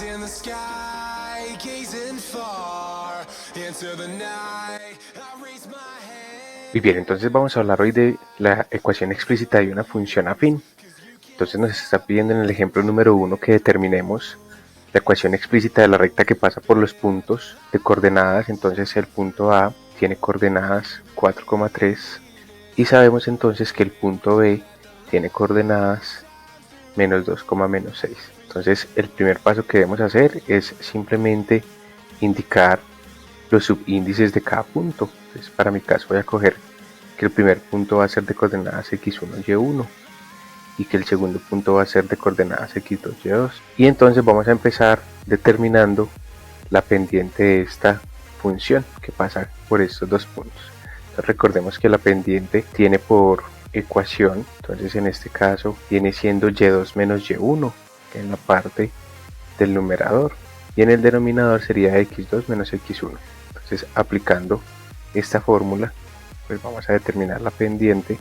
in the sky, gazing far into the night. I raise my hand. Muy bien, entonces vamos a hablar hoy de la ecuación explícita de una función afín. Entonces nos está pidiendo en el ejemplo número 1 que determinemos la ecuación explícita de la recta que pasa por los puntos de coordenadas. Entonces el punto A tiene coordenadas 4,3 y sabemos entonces que el punto B tiene coordenadas menos 2, menos 6. Entonces el primer paso que debemos hacer es simplemente indicar los subíndices de cada punto. Entonces para mi caso voy a coger que el primer punto va a ser de coordenadas x1, y1 y que el segundo punto va a ser de coordenadas x2, y2. Y entonces vamos a empezar determinando la pendiente de esta función que pasa por estos dos puntos. Entonces recordemos que la pendiente tiene por ecuación, entonces en este caso viene siendo y2 menos y1 en la parte del numerador y en el denominador sería x2 menos x1. Entonces aplicando esta fórmula pues vamos a determinar la pendiente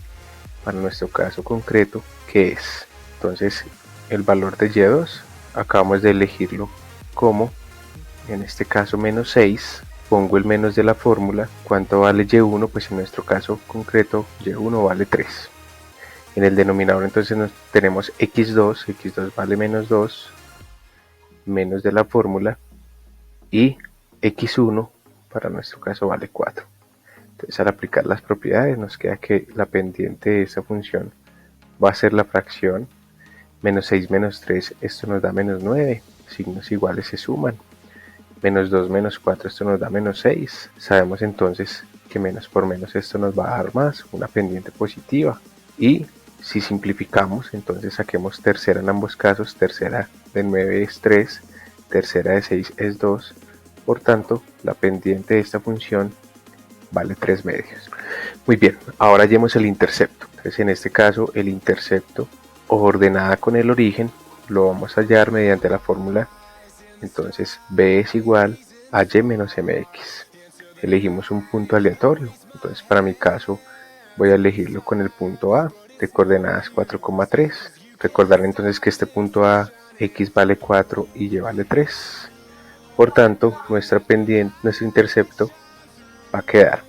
para nuestro caso concreto, que es entonces el valor de y2 acabamos de elegirlo como en este caso menos 6. Pongo el menos de la fórmula. ¿Cuánto vale y1? Pues en nuestro caso concreto y1 vale 3. En el denominador entonces tenemos x2 vale menos 2, menos de la fórmula, y x1 para nuestro caso vale 4. Entonces al aplicar las propiedades nos queda que la pendiente de esta función va a ser la fracción menos 6 menos 3, esto nos da menos 9, signos iguales se suman. Menos 2 menos 4, esto nos da menos 6. Sabemos entonces que menos por menos esto nos va a dar más, una pendiente positiva. Y si simplificamos, entonces saquemos tercera en ambos casos. Tercera de 9 es 3, tercera de 6 es 2. Por tanto, la pendiente de esta función vale 3 medios. Muy bien, ahora hallemos el intercepto. Entonces en este caso el intercepto ordenada con el origen lo vamos a hallar mediante la fórmula. Entonces b es igual a y menos mx. Elegimos un punto aleatorio. Entonces para mi caso voy a elegirlo con el punto A de coordenadas 4,3. Recordar entonces que este punto A, x vale 4 y y vale 3. Por tanto, nuestro intercepto va a quedar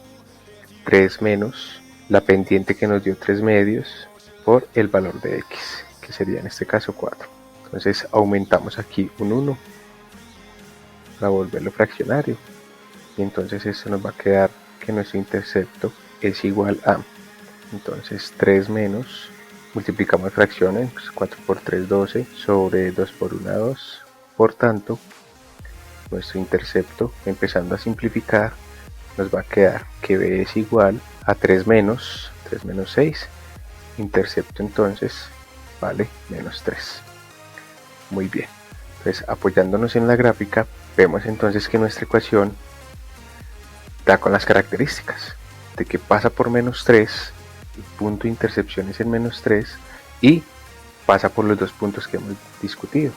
3 menos la pendiente que nos dio 3 medios por el valor de x, que sería en este caso 4. Entonces aumentamos aquí un 1 para volverlo fraccionario y entonces esto nos va a quedar que nuestro intercepto es igual a, entonces 3 menos, multiplicamos fracciones, 4 por 3 12, sobre 2 por 1 2, por tanto nuestro intercepto, empezando a simplificar, nos va a quedar que b es igual a 3 menos 6, intercepto entonces vale menos 3. Muy bien, entonces apoyándonos en la gráfica vemos entonces que nuestra ecuación da con las características de que pasa por menos 3, el punto de intercepción es el menos 3 y pasa por los dos puntos que hemos discutido,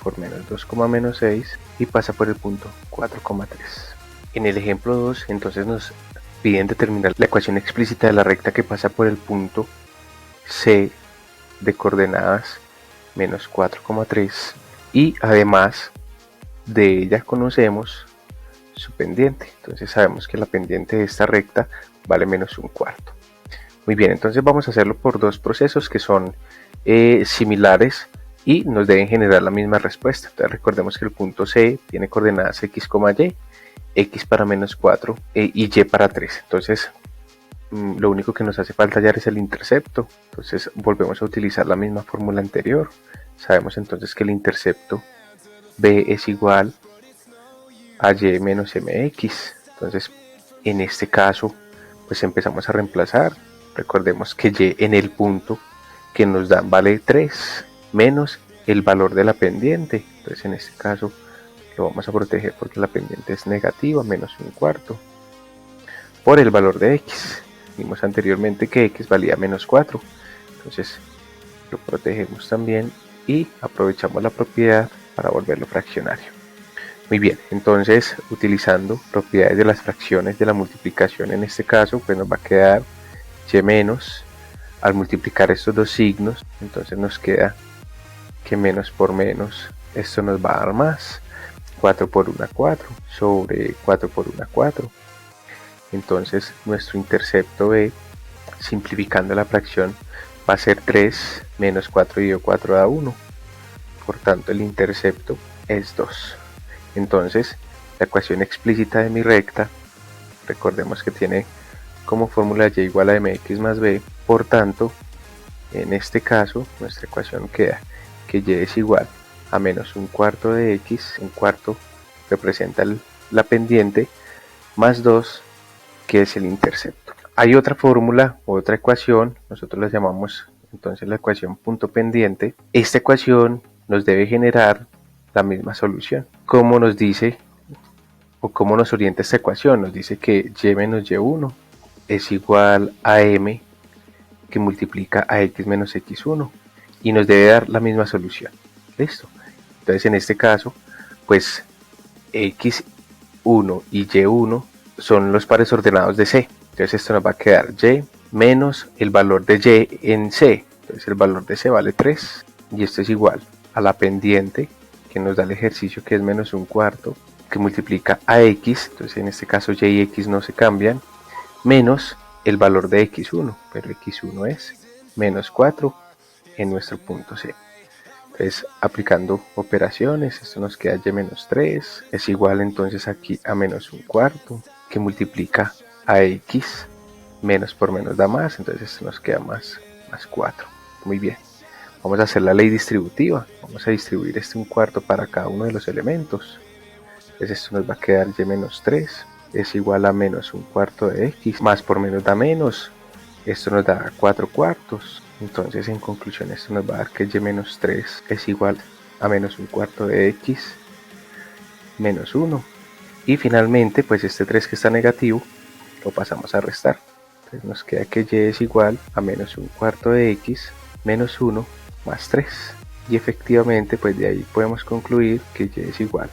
por menos 2, menos 6 y pasa por el punto 4,3. En el ejemplo 2 entonces nos piden determinar la ecuación explícita de la recta que pasa por el punto C de coordenadas menos 4,3 y además de ella conocemos su pendiente. Entonces sabemos que la pendiente de esta recta vale menos un cuarto. Muy bien, entonces vamos a hacerlo por dos procesos que son similares y nos deben generar la misma respuesta. Entonces recordemos que el punto C tiene coordenadas x, y, x para menos 4 y y para 3. Entonces lo único que nos hace falta hallar es el intercepto. Entonces volvemos a utilizar la misma fórmula anterior. Sabemos entonces que el intercepto b es igual a y menos mx. Entonces en este caso pues empezamos a reemplazar. Recordemos que y en el punto que nos dan vale 3 menos el valor de la pendiente. Entonces en este caso lo vamos a proteger porque la pendiente es negativa, menos un cuarto, por el valor de x. Vimos anteriormente que x valía menos 4. Entonces lo protegemos también y aprovechamos la propiedad para volverlo fraccionario. Muy bien, entonces utilizando propiedades de las fracciones de la multiplicación en este caso, pues nos va a quedar y menos, al multiplicar estos dos signos, entonces nos queda que menos por menos esto nos va a dar más 4 por 1, 4, sobre 4 por 1, 4. Entonces nuestro intercepto B, simplificando la fracción, va a ser 3 menos 4 dividido 4 da 1. Por tanto el intercepto es 2. Entonces la ecuación explícita de mi recta, recordemos que tiene como fórmula y igual a mx más b. Por tanto, en este caso nuestra ecuación queda que y es igual a menos un cuarto de x, un cuarto representa la pendiente, más 2, que es el intercepto. Hay otra fórmula, otra ecuación, nosotros la llamamos entonces la ecuación punto pendiente. Esta ecuación nos debe generar la misma solución. ¿Cómo nos dice o cómo nos orienta esta ecuación? Nos dice que y menos y1 es igual a m que multiplica a x menos x1 y nos debe dar la misma solución. Listo. Entonces en este caso, pues x1 y y1 son los pares ordenados de C. Entonces esto nos va a quedar y menos el valor de y en C. Entonces el valor de C vale 3 y esto es igual a la pendiente que nos da el ejercicio, que es menos un cuarto, que multiplica a x, entonces en este caso y y x no se cambian, menos el valor de x1, pero x1 es menos 4 en nuestro punto C. Entonces aplicando operaciones, esto nos queda y menos 3, es igual entonces aquí a menos un cuarto, que multiplica a x, menos por menos da más, entonces esto nos queda más 4. Muy bien, vamos a hacer la ley distributiva, vamos a distribuir un cuarto para cada uno de los elementos. Entonces esto nos va a quedar y menos 3 es igual a menos un cuarto de x, más por menos da menos, esto nos da 4 cuartos. Entonces en conclusión esto nos va a dar que y menos 3 es igual a menos un cuarto de x menos 1. Y finalmente pues este 3 que está negativo lo pasamos a restar. Entonces nos queda que y es igual a menos un cuarto de x menos 1 más 3. Y efectivamente pues de ahí podemos concluir que y es igual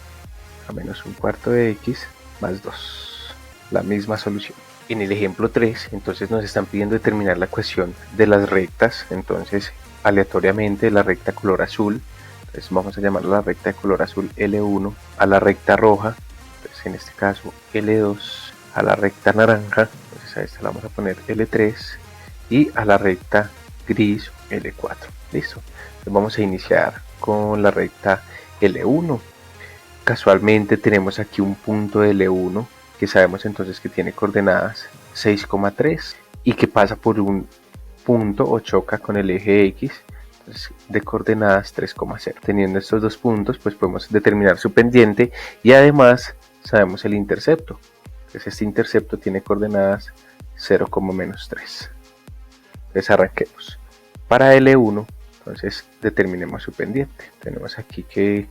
a menos un cuarto de x más 2. La misma solución. En el ejemplo 3, entonces nos están pidiendo determinar la ecuación de las rectas, entonces aleatoriamente la recta color azul, entonces vamos a llamarla la recta de color azul L1, a la recta roja, entonces en este caso L2, a la recta naranja, entonces a esta la vamos a poner L3, y a la recta gris L4. Listo, entonces vamos a iniciar con la recta L1. Casualmente tenemos aquí un punto de L1 que sabemos entonces que tiene coordenadas 6,3 y que pasa por un punto o choca con el eje X, entonces de coordenadas 3,0. Teniendo estos dos puntos pues podemos determinar su pendiente y además sabemos el intercepto. Entonces este intercepto tiene coordenadas 0,-3. Entonces arranquemos. Para L1 entonces determinemos su pendiente. Tenemos aquí que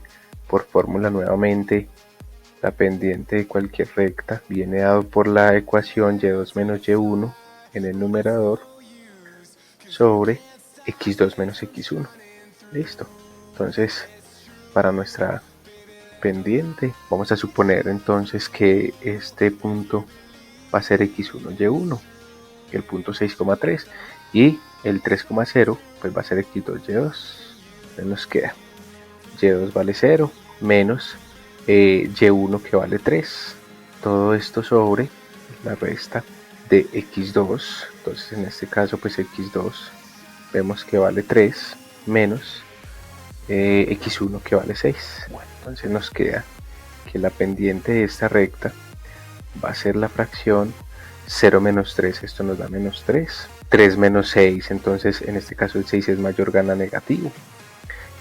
por fórmula nuevamente la pendiente de cualquier recta viene dado por la ecuación y2 menos y1 en el numerador sobre x2 menos x1. Listo. Entonces para nuestra pendiente vamos a suponer entonces que este punto va a ser x1 y1, el punto 6,3, y el 3,0 pues va a ser x2 y2. Entonces nos queda y2 vale 0 menos y1 que vale 3, todo esto sobre la resta de x2, entonces en este caso pues x2 vemos que vale 3 menos x1 que vale 6. Bueno, entonces nos queda que la pendiente de esta recta va a ser la fracción 0 menos 3, esto nos da menos 3, 3 menos 6, entonces en este caso el 6 es mayor, gana negativo,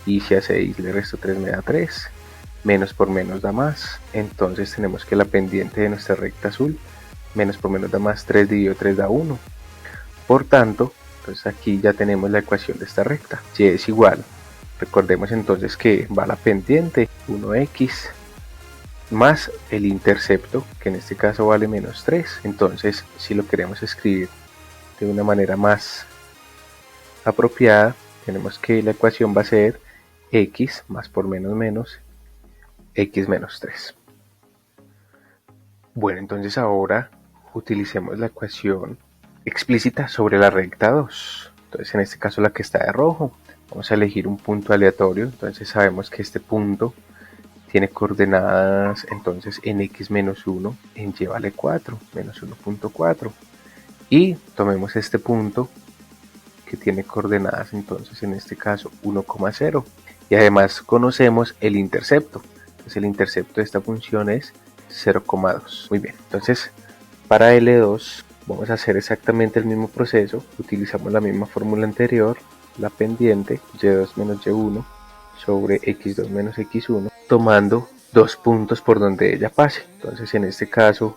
y si a 6 le resto 3 me da 3, menos por menos da más, entonces tenemos que la pendiente de nuestra recta azul, menos por menos da más, 3 dividido 3 da 1, por tanto, entonces aquí ya tenemos la ecuación de esta recta, y es igual, recordemos entonces que va la pendiente 1x más el intercepto, que en este caso vale menos 3, entonces si lo queremos escribir de una manera más apropiada, tenemos que la ecuación va a ser x más por menos menos x menos 3. Bueno, entonces ahora utilicemos la ecuación explícita sobre la recta 2. Entonces en este caso la que está de rojo. Vamos a elegir un punto aleatorio, entonces sabemos que este punto tiene coordenadas entonces en x menos 1, en y vale 4, menos 1.4. Y tomemos este punto que tiene coordenadas entonces en este caso 1,0. Y además conocemos el intercepto. Entonces el intercepto de esta función es 0,2. Muy bien, entonces para L2 vamos a hacer exactamente el mismo proceso. Utilizamos la misma fórmula anterior, la pendiente y2 menos y1 sobre x2 menos x1, tomando dos puntos por donde ella pase. Entonces en este caso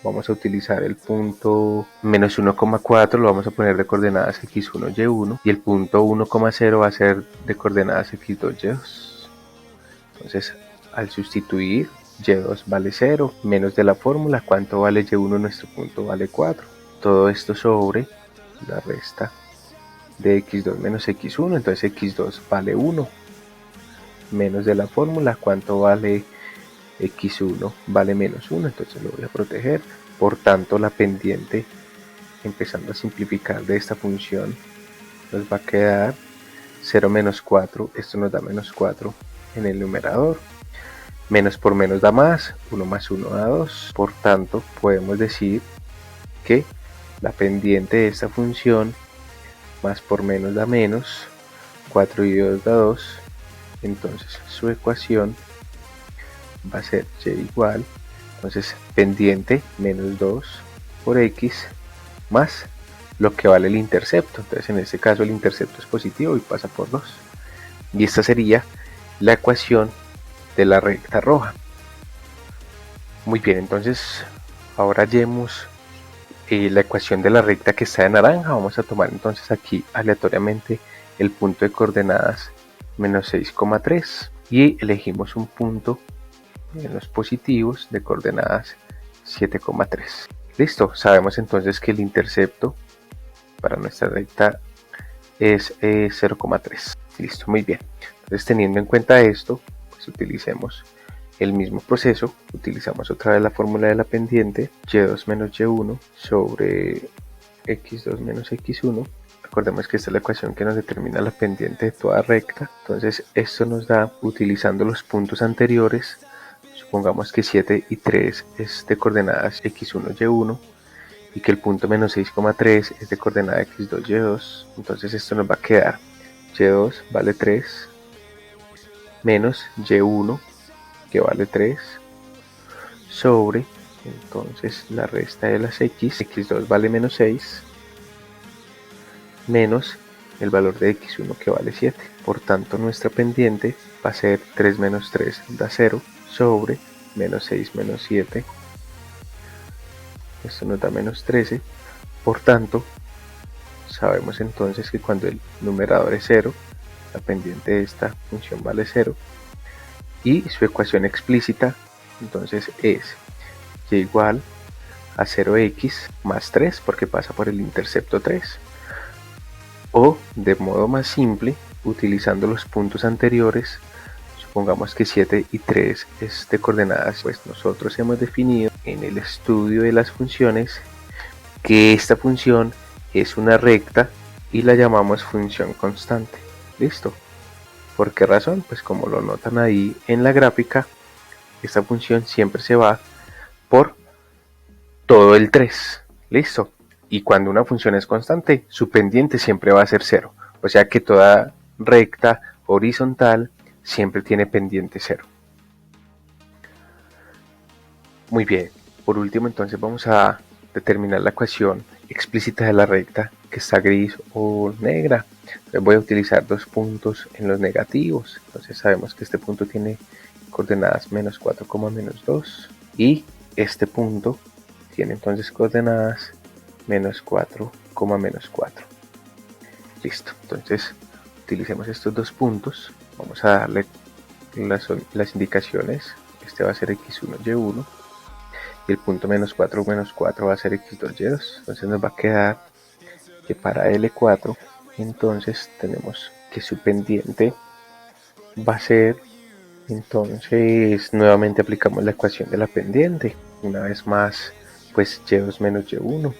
vamos a utilizar el punto menos 1,4, lo vamos a poner de coordenadas x1, y1, y el punto 1,0 va a ser de coordenadas x2, y2. Entonces, al sustituir, y2 vale 0, menos de la fórmula, ¿cuánto vale y1? Nuestro punto vale 4. Todo esto sobre la resta de x2 menos x1, entonces x2 vale 1, menos de la fórmula, ¿cuánto vale x1? Vale menos 1, entonces lo voy a proteger. Por tanto, la pendiente, empezando a simplificar de esta función, nos va a quedar 0 menos 4, esto nos da menos 4 en el numerador. Menos por menos da más, 1 más 1 da 2. Por tanto, podemos decir que la pendiente de esta función, más por menos da menos, 4 y 2 da 2. Entonces su ecuación va a ser y igual, entonces pendiente menos 2 por x más lo que vale el intercepto. Entonces en este caso el intercepto es positivo y pasa por 2. Y esta sería la ecuación de la recta roja. Muy bien, entonces ahora hallemos la ecuación de la recta que está de naranja. Vamos a tomar entonces aquí aleatoriamente el punto de coordenadas menos 6,3 y elegimos un punto en los positivos de coordenadas 7,3. Listo, sabemos entonces que el intercepto para nuestra recta es 0,3. Listo, muy bien. Entonces teniendo en cuenta esto, pues utilicemos el mismo proceso, utilizamos otra vez la fórmula de la pendiente, y2 menos y1 sobre x2 menos x1. Recordemos que esta es la ecuación que nos determina la pendiente de toda recta. Entonces esto nos da, utilizando los puntos anteriores, supongamos que 7 y 3 es de coordenadas x1, y1, y que el punto menos 6,3 es de coordenada x2, y2. Entonces esto nos va a quedar y2 vale 3 menos y1 que vale 3 sobre entonces la resta de las x2 vale menos 6 menos el valor de x1 que vale 7. Por tanto nuestra pendiente va a ser 3 menos 3 da 0 sobre menos 6 menos 7, esto nos da menos 13. Por tanto sabemos entonces que cuando el numerador es 0, la pendiente de esta función vale 0 y su ecuación explícita entonces es y igual a 0x más 3 porque pasa por el intercepto 3, o de modo más simple, utilizando los puntos anteriores, supongamos que 7 y 3 es de coordenadas, pues nosotros hemos definido en el estudio de las funciones que esta función es una recta y la llamamos función constante. Listo. ¿Por qué razón? Pues como lo notan ahí en la gráfica, esta función siempre se va por todo el 3. Listo. Y cuando una función es constante, su pendiente siempre va a ser 0. O sea que toda recta horizontal siempre tiene pendiente 0. Muy bien. Por último, entonces vamos a determinar la ecuación explícita de la recta que está gris o negra. Entonces voy a utilizar dos puntos en los negativos. Entonces sabemos que este punto tiene coordenadas menos 4, menos 2 y este punto tiene entonces coordenadas menos 4, menos 4. Listo, entonces utilicemos estos dos puntos. Vamos a darle las indicaciones. Este va a ser x1, y1 y el punto menos 4 va a ser x2, y2. Entonces nos va a quedar que para L4 entonces tenemos que su pendiente va a ser, entonces nuevamente aplicamos la ecuación de la pendiente, una vez más pues y2 menos y1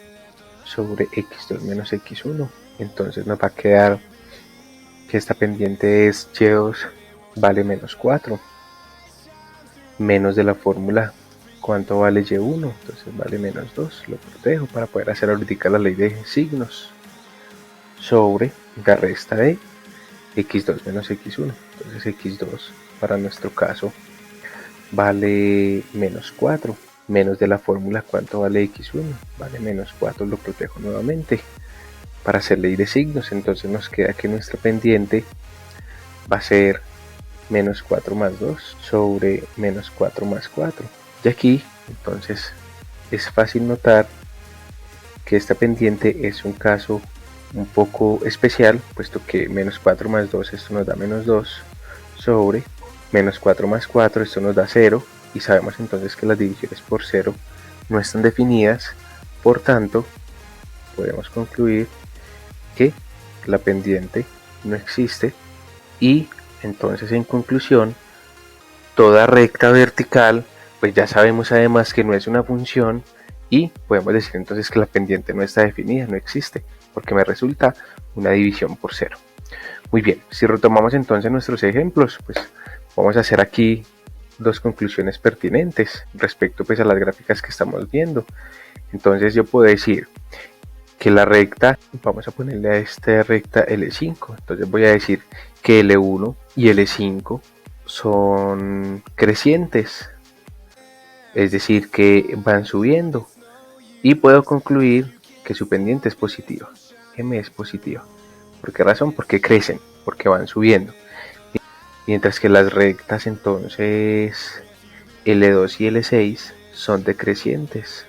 sobre x2 menos x1. Entonces nos va a quedar que esta pendiente es y2 vale menos 4. Menos de la fórmula, ¿cuánto vale y1? Entonces vale menos 2. Lo protejo para poder hacer ahorita la ley de signos. Sobre la resta de x2 menos x1. Entonces x2 para nuestro caso vale menos 4. Menos de la fórmula, ¿cuánto vale x1? Vale menos 4. Lo protejo nuevamente para hacer ley de signos. Entonces nos queda que nuestra pendiente va a ser menos 4 más 2 sobre menos 4 más 4. Y aquí entonces es fácil notar que esta pendiente es un caso un poco especial, puesto que menos 4 más 2, esto nos da menos 2, sobre menos 4 más 4, esto nos da 0, y sabemos entonces que las divisiones por 0 no están definidas. Por tanto, podemos concluir que la pendiente no existe, y entonces en conclusión, toda recta vertical, pues ya sabemos además que no es una función, y podemos decir entonces que la pendiente no está definida, no existe, porque me resulta una división por 0. Muy bien, si retomamos entonces nuestros ejemplos, pues vamos a hacer aquí dos conclusiones pertinentes respecto pues a las gráficas que estamos viendo. Entonces yo puedo decir que la recta, vamos a ponerle a esta recta L5, entonces voy a decir que L1 y L5 son crecientes, es decir que van subiendo, y puedo concluir que su pendiente es positiva, M es positiva. ¿Por qué razón? Porque crecen, porque van subiendo. Mientras que las rectas entonces L2 y L6 son decrecientes,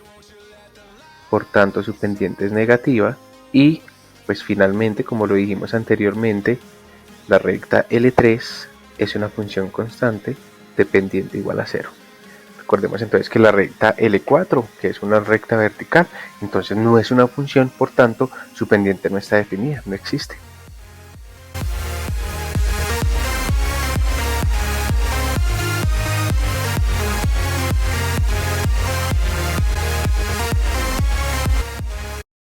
por tanto su pendiente es negativa, y pues finalmente, como lo dijimos anteriormente, la recta L3 es una función constante de pendiente igual a 0. Recordemos entonces que la recta L4, que es una recta vertical, entonces no es una función, por tanto su pendiente no está definida, no existe.